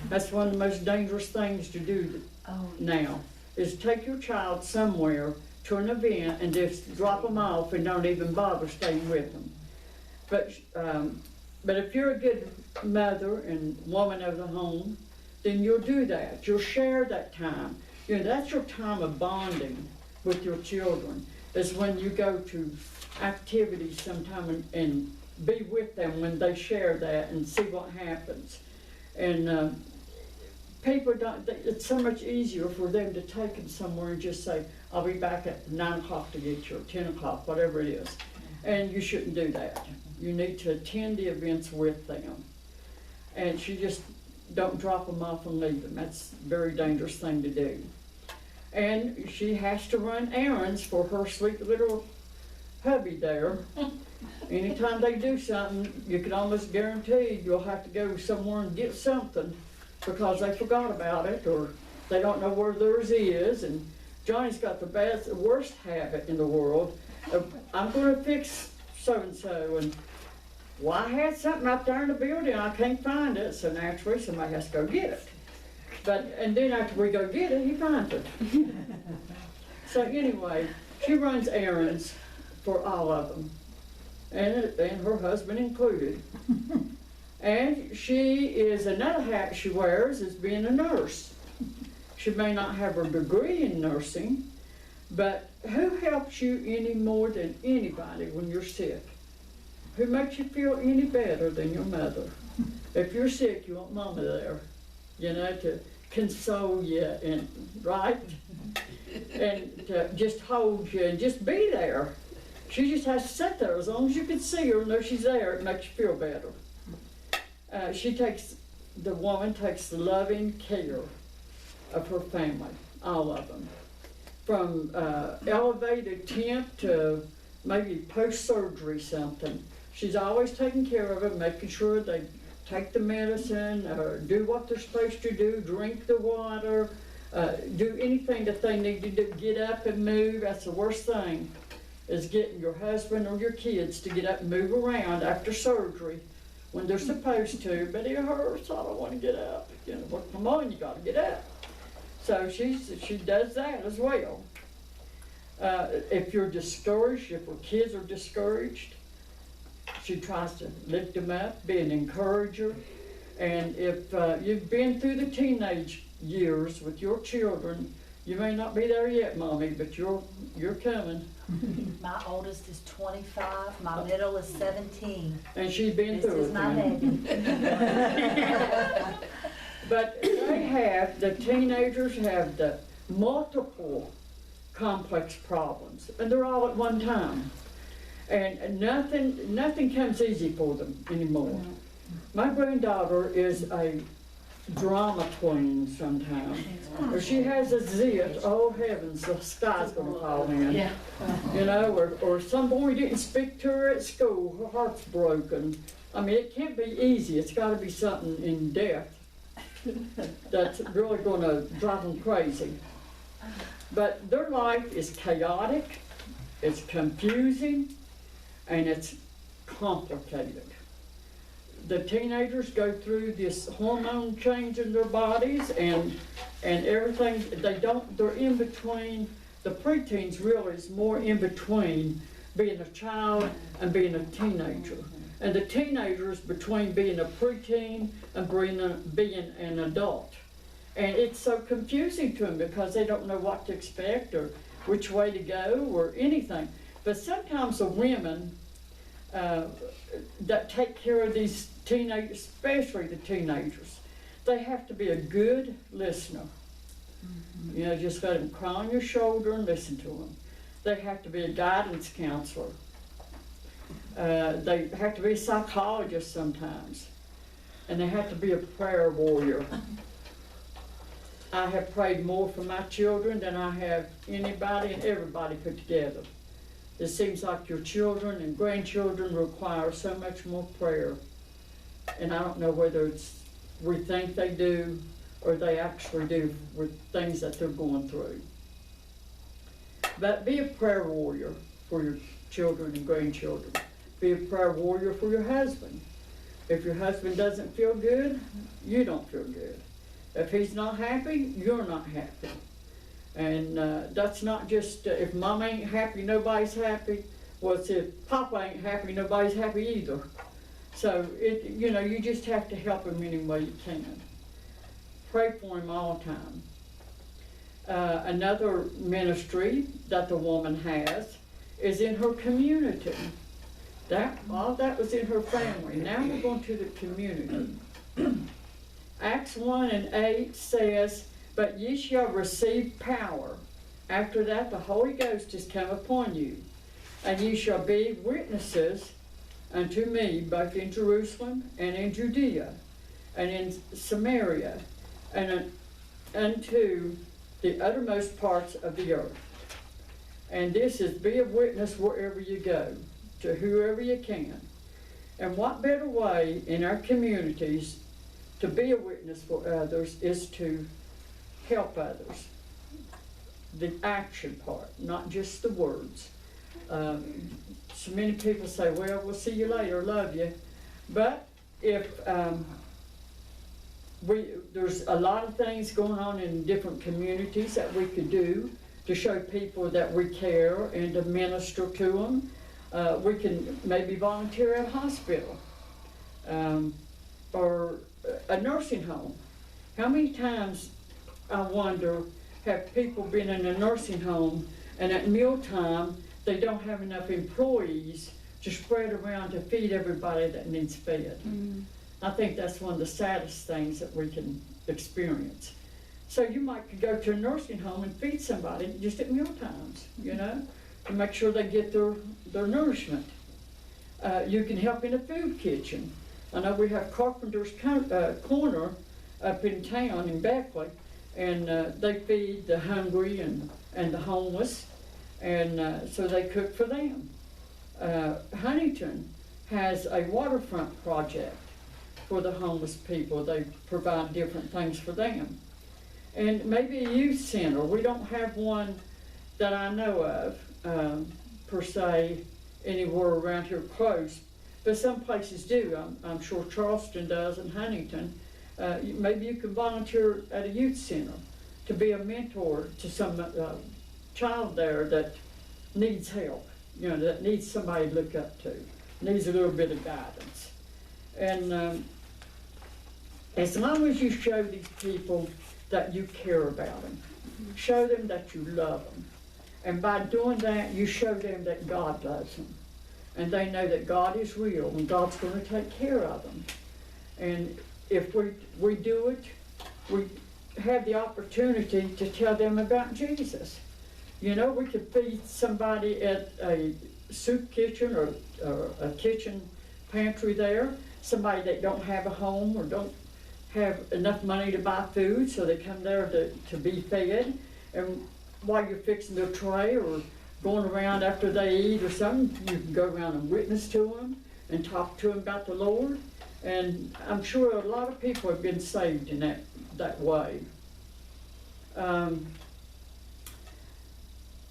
That's one of the most dangerous things to do now, is take your child somewhere to an event and just drop them off and don't even bother staying with them. But if you're a good mother and woman of the home, then you'll do that. You'll share that time. You know, that's your time of bonding with your children, is when you go to activities sometime and be with them when they share that and see what happens. And people don't, it's so much easier for them to take them somewhere and just say, I'll be back at 9 o'clock to get you, or 10 o'clock, whatever it is. And you shouldn't do that. You need to attend the events with them. And you just don't drop them off and leave them. That's a very dangerous thing to do. And she has to run errands for her sweet little hubby there. Anytime they do something, you can almost guarantee you'll have to go somewhere and get something because they forgot about it or they don't know where theirs is. And Johnny's got the worst habit in the world of, I'm going to fix so-and-so, and well, I had something out there in the building, I can't find it, so naturally somebody has to go get it. And then after we go get it, he finds it. So anyway, she runs errands for all of them, and her husband included. And she is, another hat she wears is being a nurse. She may not have her degree in nursing, but who helps you any more than anybody when you're sick? Who makes you feel any better than your mother? If you're sick, you want mama there, you know, to console you, and right? And to just hold you and just be there. She just has to sit there. As long as you can see her and know she's there, it makes you feel better. The woman takes loving care of her family, all of them. From elevated temp to maybe post-surgery something. She's always taking care of them, making sure they take the medicine, do what they're supposed to do, drink the water, do anything that they need to do, get up and move. That's the worst thing, is getting your husband or your kids to get up and move around after surgery when they're supposed to, but it hurts, I don't want to get up. You know, well, come on, you got to get up. So she does that as well. If you're discouraged, if her kids are discouraged, she tries to lift them up, be an encourager. And if you've been through the teenage years with your children, you may not be there yet, Mommy, but you're coming. My oldest is 25, my middle is 17. And she's been through it. This is my baby. But the teenagers have the multiple complex problems, and they're all at one time. And nothing comes easy for them anymore. My granddaughter is a drama queen sometimes. If she has a zit, oh heavens, the sky's gonna fall in. Yeah. You know, or some boy didn't speak to her at school, her heart's broken. I mean, it can't be easy, it's gotta be something in depth that's really gonna drive them crazy. But their life is chaotic, it's confusing, and it's complicated. The teenagers go through this hormone change in their bodies and everything. They're in between. The preteens really is more in between being a child and being a teenager. And the teenagers between being a preteen and being an adult. And it's so confusing to them because they don't know what to expect or which way to go or anything. But sometimes the women that take care of these teenagers, especially the teenagers, they have to be a good listener. You know, just let them cry on your shoulder and listen to them. They have to be a guidance counselor. They have to be a psychologist sometimes. And they have to be a prayer warrior. I have prayed more for my children than I have anybody and everybody put together. It seems like your children and grandchildren require so much more prayer. And I don't know whether it's we think they do or they actually do with things that they're going through. But be a prayer warrior for your children and grandchildren. Be a prayer warrior for your husband. If your husband doesn't feel good, you don't feel good. If he's not happy, you're not happy. And that's not just, if mom ain't happy, nobody's happy. Well, it's if papa ain't happy, nobody's happy either. So, you just have to help him any way you can. Pray for him all the time. Another ministry that the woman has is in her community. All that was in her family. Now we're going to the community. Acts 1:8 says, "But ye shall receive power. After that the Holy Ghost is come upon you, and ye shall be witnesses unto me, both in Jerusalem and in Judea, and in Samaria, and unto the uttermost parts of the earth." And this is, be a witness wherever you go, to whoever you can. And what better way in our communities to be a witness for others is to help others. The action part, not just the words. So many people say, well, we'll see you later, love you. But if there's a lot of things going on in different communities that we could do to show people that we care and to minister to them. We can maybe volunteer at a hospital or a nursing home. How many times, I wonder, have people been in a nursing home and at mealtime they don't have enough employees to spread around to feed everybody that needs fed? Mm-hmm. I think that's one of the saddest things that we can experience. So you might go to a nursing home and feed somebody just at meal times, to make sure they get their nourishment. You can help in a food kitchen. I know we have Carpenter's Corner up in town in Beckley, and they feed the hungry and the homeless, and so they cook for them. Huntington has a waterfront project for the homeless people. They provide different things for them. And maybe a youth center. We don't have one that I know of, per se, anywhere around here close, but some places do. I'm sure Charleston does and Huntington. Maybe you can volunteer at a youth center to be a mentor to some child there that needs help, that needs somebody to look up to, needs a little bit of guidance. And as long as you show these people that you care about them, show them that you love them, and by doing that, you show them that God loves them, and they know that God is real and God's going to take care of them. And if we do it, we have the opportunity to tell them about Jesus. We could feed somebody at a soup kitchen or a kitchen pantry there, somebody that don't have a home or don't have enough money to buy food, so they come there to be fed. And while you're fixing their tray or going around after they eat or something, you can go around and witness to them and talk to them about the Lord. And I'm sure a lot of people have been saved in that way.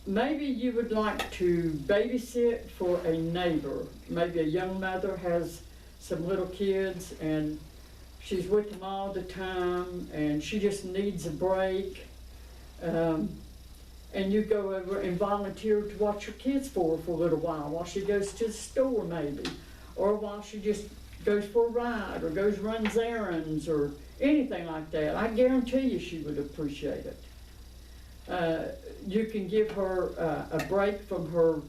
Maybe you would like to babysit for a neighbor. Maybe a young mother has some little kids and she's with them all the time and she just needs a break. And you go over and volunteer to watch your kids for her for a little while she goes to the store maybe, or while she just goes for a ride or goes runs errands or anything like that. I guarantee you she would appreciate it. You can give her a break from her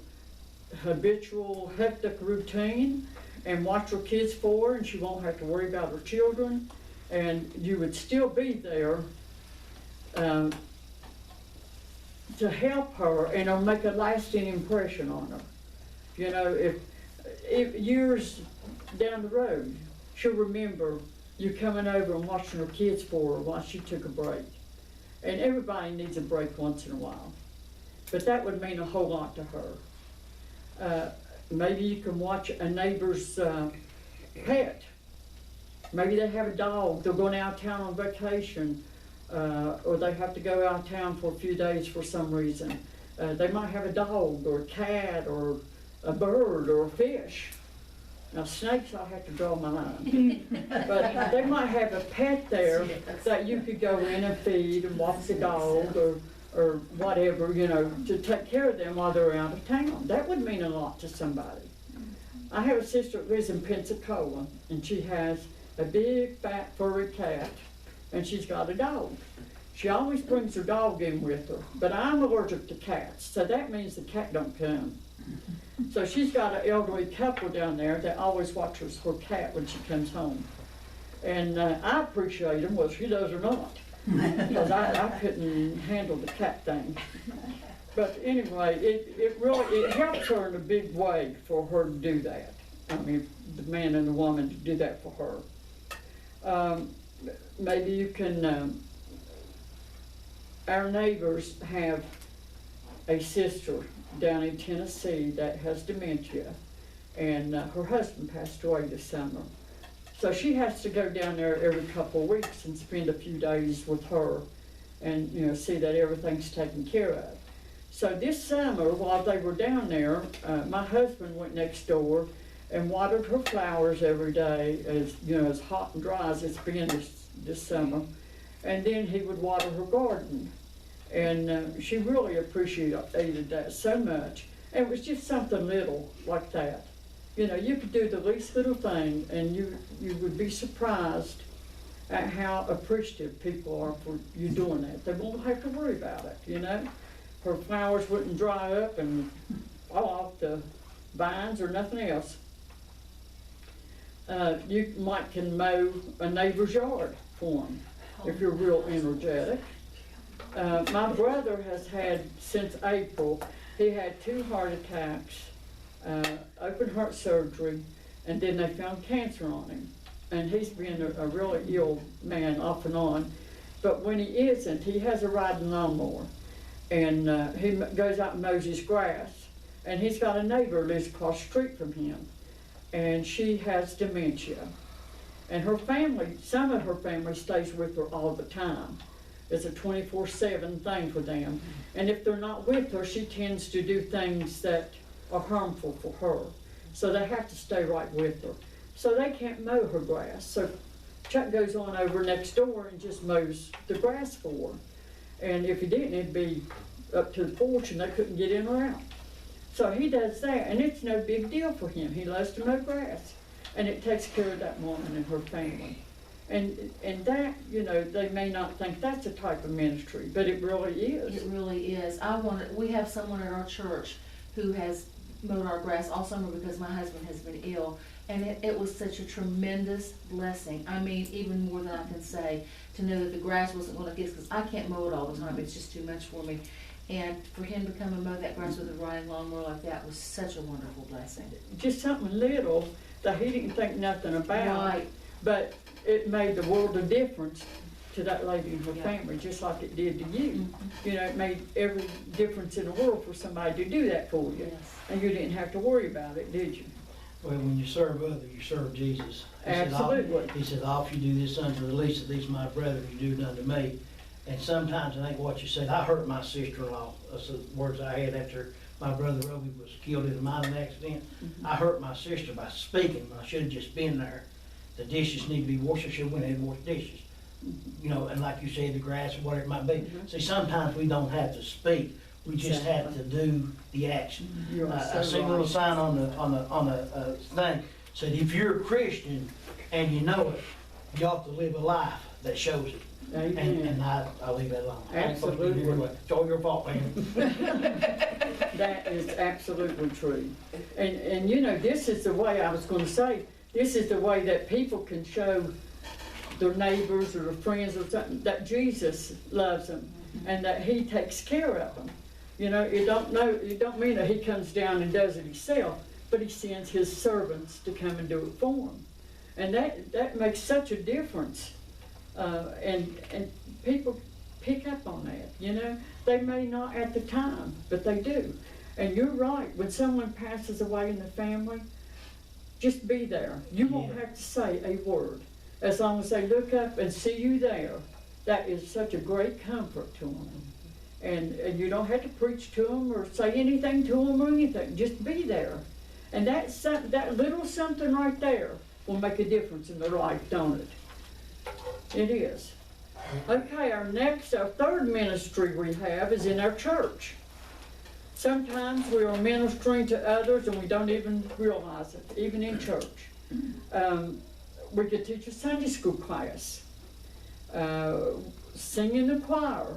habitual hectic routine and watch her kids for her, and she won't have to worry about her children, and you would still be there to help her and it'll make a lasting impression on her. If years down the road, she'll remember you coming over and watching her kids for her while she took a break. And everybody needs a break once in a while, but that would mean a whole lot to her. Maybe you can watch a neighbor's pet. Maybe they have a dog, they're going out of town on vacation, or they have to go out of town for a few days for some reason. They might have a dog or a cat or a bird or a fish. Now snakes, I'll have to draw my line. But they might have a pet there that you could go in and feed and walk the dog or whatever, you know, to take care of them while they're out of town. That would mean a lot to somebody. I have a sister that lives in Pensacola, and she has a big, fat, furry cat, and she's got a dog. She always brings her dog in with her, but I'm allergic to cats, so that means the cat don't come. So she's got an elderly couple down there that always watches her cat when she comes home. And I appreciate them, whether she does or not, because I couldn't handle the cat thing. But anyway, it helps her in a big way for her to do that. I mean, the man and the woman to do that for her. Maybe you can, our neighbors have a sister down in Tennessee that has dementia, and her husband passed away this summer. So she has to go down there every couple of weeks and spend a few days with her and, you know, see that everything's taken care of. So this summer, while they were down there, my husband went next door and watered her flowers every day, as you know, as hot and dry as it's been this summer. And then he would water her garden. And she really appreciated that so much. And it was just something little like that. You know, you could do the least little thing and you would be surprised at how appreciative people are for you doing that. They won't have to worry about it, you know. Her flowers wouldn't dry up and fall off the vines or nothing else. You might can mow a neighbor's yard for them if you're real energetic. My brother has had, since April, he had 2 heart attacks, open heart surgery, and then they found cancer on him. And he's been a really ill man off and on. But when he isn't, he has a riding lawnmower. And he goes out and mows his grass. And he's got a neighbor who lives across the street from him. And she has dementia. And her family, some of her family stays with her all the time. It's a 24/7 thing for them. And if they're not with her, she tends to do things that are harmful for her. So they have to stay right with her. So they can't mow her grass. So Chuck goes on over next door and just mows the grass for her. And if he didn't, it'd be up to the porch and they couldn't get in or out. So he does that, and it's no big deal for him. He loves to mow grass. And it takes care of that woman and her family. And that, you know, they may not think that's a type of ministry, but it really is. It really is. We have someone at our church who has mowed our grass all summer because my husband has been ill, and it was such a tremendous blessing. I mean, even more than I can say, to know that the grass wasn't going to get, because I can't mow it all the time. It's just too much for me. And for him to come and mow that grass with a riding lawnmower like that was such a wonderful blessing. Just something little that he didn't think nothing about. Right. But it made the world of difference to that lady and her family, just like it did to you. Mm-hmm. You know, it made every difference in the world for somebody to do that for you. Yes. And you didn't have to worry about it, did you? Well, when you serve others, you serve Jesus. Absolutely. He said, "All if you do this unto the least of these my brethren, you do it unto me." And sometimes I think what you said, I hurt my sister-in-law. That's the words I had after my brother Roby was killed in a mining accident. I hurt my sister by speaking. I should have just been there. The dishes need to be washed. I should have went ahead and washed dishes. You know, and like you said, the grass or whatever it might be. See, sometimes we don't have to speak. We just have to do the action. I see a little sign on the thing said, if you're a Christian and you know it, you ought to live a life that shows it. And I leave that alone. Absolutely. It's all your fault, man. That is absolutely true. And you know, this is the way I was going to say, this is the way that people can show their neighbors or their friends or something that Jesus loves them and that he takes care of them. You know, it don't mean that he comes down and does it himself, but he sends his servants to come and do it for him. And that makes such a difference. And people pick up on that, you know. They may not at the time, but they do. And you're right, when someone passes away in the family, just be there. You won't have to say a word. As long as they look up and see you there, that is such a great comfort to them. And you don't have to preach to them or say anything to them or anything. Just be there. And that little something right there will make a difference in their life, don't it? It is. Okay, our third ministry we have is in our church. Sometimes we are ministering to others and we don't even realize it, even in church. We could teach a Sunday school class, sing in the choir.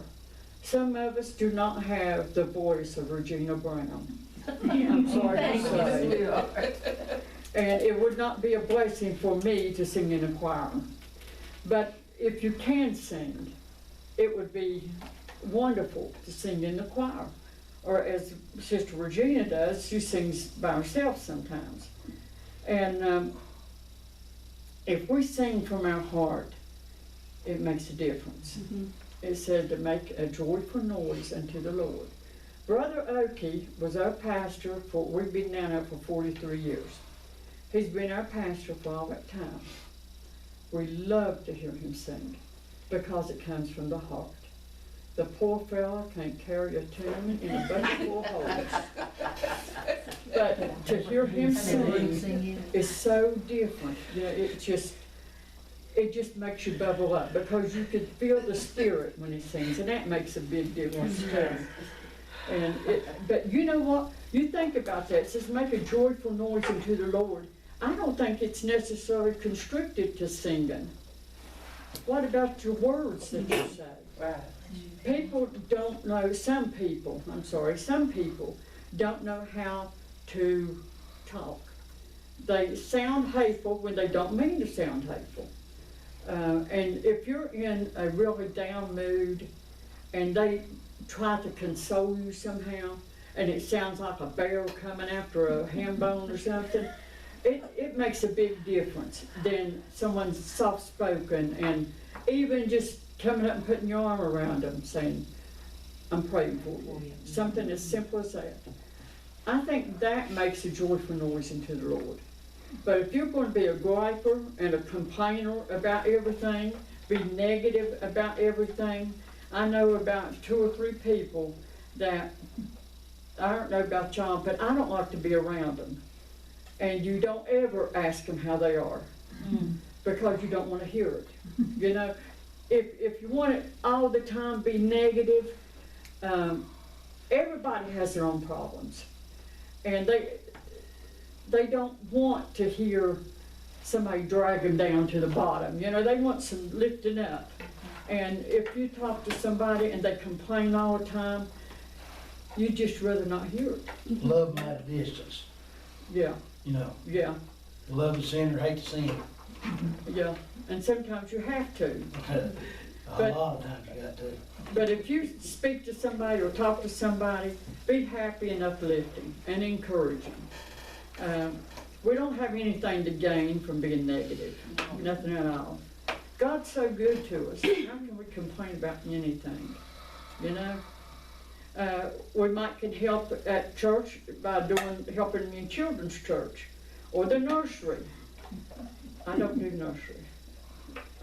Some of us do not have the voice of Regina Brown. I'm sorry to say. And it would not be a blessing for me to sing in a choir. But if you can sing, it would be wonderful to sing in the choir. Or as Sister Regina does, she sings by herself sometimes. And if we sing from our heart, it makes a difference. Mm-hmm. It said to make a joyful noise unto the Lord. Brother Oakey was our pastor we've been down there for 43 years. He's been our pastor for all that time. We love to hear him sing because it comes from the heart. The poor fella can't carry a tune in a bucket full of holes. But to hear him sing is so different. You know, it just makes you bubble up because you could feel the spirit when he sings, and that makes a big difference too. And but you know what? You think about that. It says, make a joyful noise unto the Lord. I don't think it's necessarily constricted to singing. What about your words that you say? Right. People don't know, some people don't know how to talk. They sound hateful when they don't mean to sound hateful. And if you're in a really down mood and they try to console you somehow, and it sounds like a bear coming after a ham bone or something, it makes a big difference than someone soft-spoken and even just coming up and putting your arm around them saying, I'm praying for you. Something as simple as that. I think that makes a joyful noise unto the Lord. But if you're going to be a griper and a complainer about everything, be negative about everything, I know about 2 or 3 people that, I don't know about y'all, but I don't like to be around them. And you don't ever ask them how they are because you don't want to hear it. You know, if you want it all the time be negative, everybody has their own problems. And they don't want to hear somebody drag them down to the bottom. You know, they want some lifting up. And if you talk to somebody and they complain all the time, you'd just rather not hear it. Love my distance. Yeah. You know. Yeah. Love the sinner, hate the sin. Yeah. And sometimes you have to. A lot of times you got to. But if you speak to somebody or talk to somebody, be happy and uplifting and encouraging. We don't have anything to gain from being negative. Nothing at all. God's so good to us. How can we complain about anything? You know? We might can help at church by helping in children's church or the nursery. I don't do nursery.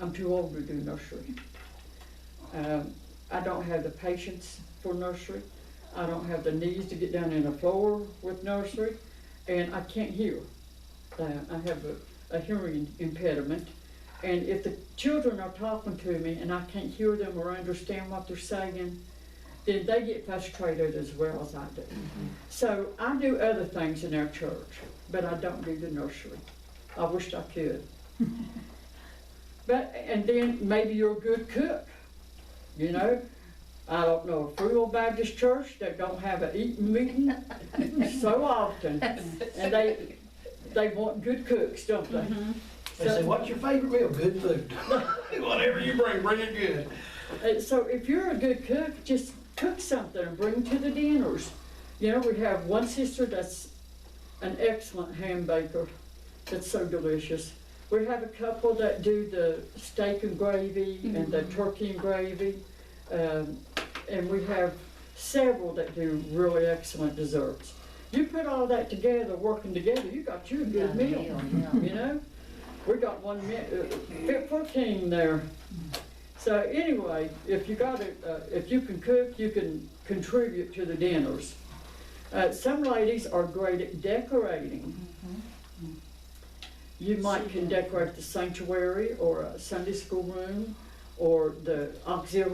I'm too old to do nursery. I don't have the patience for nursery. I don't have the knees to get down in the floor with nursery, and I can't hear. I have a hearing impediment, and if the children are talking to me and I can't hear them or understand what they're saying, then they get frustrated as well as I do. Mm-hmm. So I do other things in our church, but I don't do the nursery. I wished I could. And then maybe you're a good cook. You know, I don't know a Free Will Baptist church that don't have an eating meeting so often, and they want good cooks, don't they? Mm-hmm. They say, what's your favorite meal? Good food. Whatever you bring it good. So if you're a good cook, just cook something and bring to the dinners. You know, we have one sister that's an excellent ham baker. That's so delicious. We have a couple that do the steak and gravy and the turkey and gravy. And we have several that do really excellent desserts. You put all that together, working together, you got you a good meal. You know? We got one fit for a king there. So anyway, if you can cook, you can contribute to the dinners. Some ladies are great at decorating. You can decorate the sanctuary or a Sunday school room or the auxiliary